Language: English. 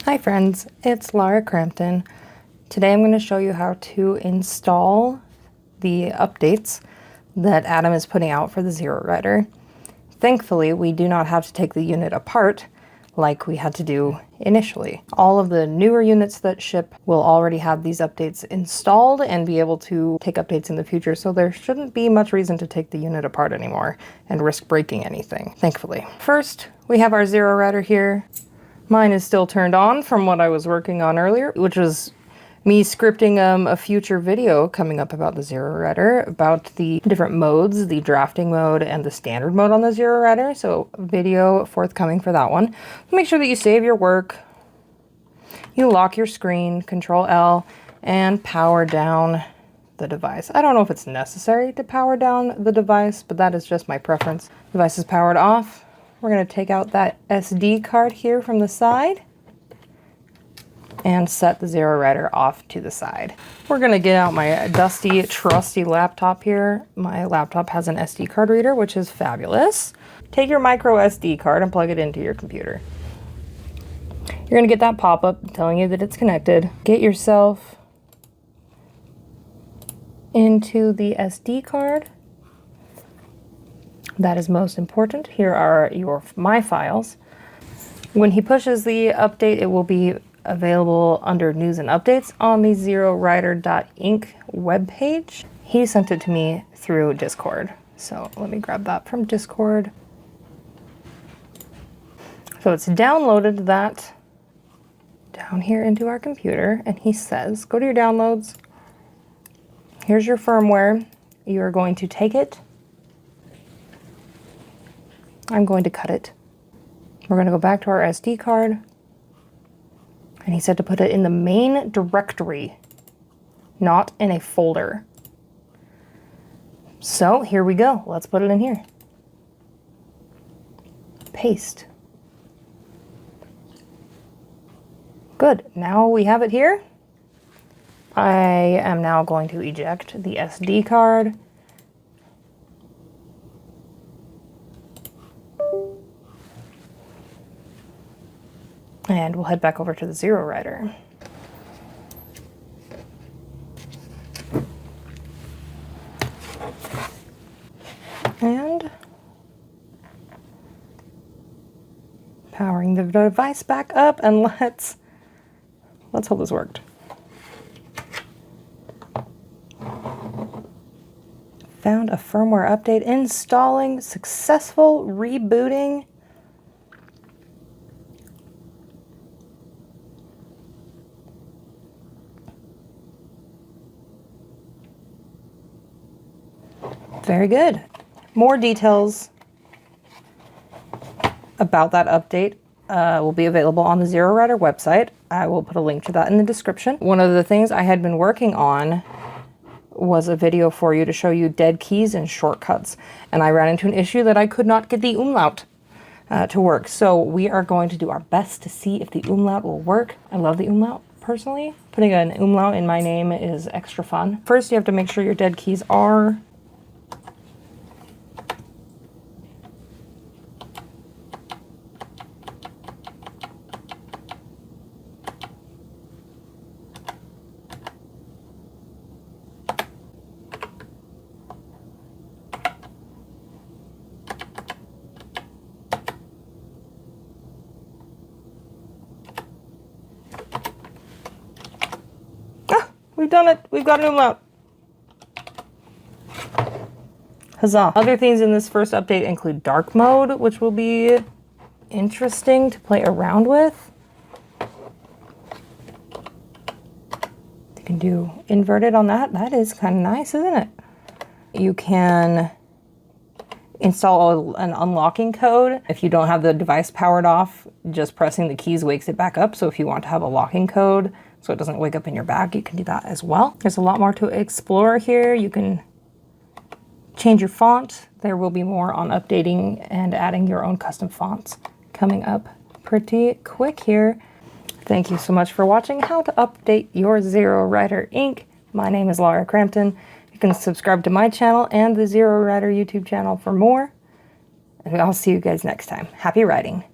Hi friends, it's Lara Crampton. Today I'm going to show you how to install the updates that Adam is putting out for the ZeroWriter. Thankfully, we do not have to take the unit apart like we had to do initially. All of the newer units that ship will already have these updates installed and be able to take updates in the future, so there shouldn't be much reason to take the unit apart anymore and risk breaking anything, thankfully. First, we have our ZeroWriter here. Mine is still turned on from what I was working on earlier, which was me scripting a future video coming up about the ZeroWriter, about the different modes, the drafting mode and the standard mode on the ZeroWriter. So video forthcoming for that one. Make sure that you save your work. You lock your screen, Control L, and power down the device. I don't know if it's necessary to power down the device, but that is just my preference. Device is powered off. We're going to take out that SD card here from the side and set the ZeroWriter off to the side. We're going to get out my dusty, trusty laptop here. My laptop has an SD card reader, which is fabulous. Take your micro SD card and plug it into your computer. You're going to get that pop-up telling you that it's connected. Get yourself into the SD card. That is most important. Here are my files. When he pushes the update, it will be available under News and Updates on the ZeroWriter.ink webpage. He sent it to me through Discord. So let me grab that from Discord. So it's downloaded that down here into our computer, and he says, go to your downloads. Here's your firmware. You're going to take it. I'm going to cut it. We're going to go back to our SD card. And he said to put it in the main directory, not in a folder. So here we go. Let's put it in here. Paste. Good. Now we have it here. I am now going to eject the SD card. And we'll head back over to the ZeroWriter. And powering the device back up, and let's hope this worked. Found a firmware update installing, successful rebooting. Very good. More details about that update will be available on the ZeroWriter website. I will put a link to that in the description. One of the things I had been working on was a video for you to show you dead keys and shortcuts. And I ran into an issue that I could not get the umlaut to work. So we are going to do our best to see if the umlaut will work. I love the umlaut personally. Putting an umlaut in my name is extra fun. First, you have to make sure your dead keys are We've done it! We've got an umlaut! Huzzah! Other things in this first update include dark mode, which will be interesting to play around with. You can do inverted on that. That is kind of nice, isn't it? You can install an unlocking code. If you don't have the device powered off, just pressing the keys wakes it back up. So if you want to have a locking code so it doesn't wake up in your back, you can do that as well. There's a lot more to explore here. You can change your font. There will be more on updating and adding your own custom fonts coming up pretty quick here. Thank you so much for watching How to Update Your ZeroWriter Ink. My name is Lara Crampton. You can subscribe to my channel and the ZeroWriter YouTube channel for more. And I'll see you guys next time. Happy writing.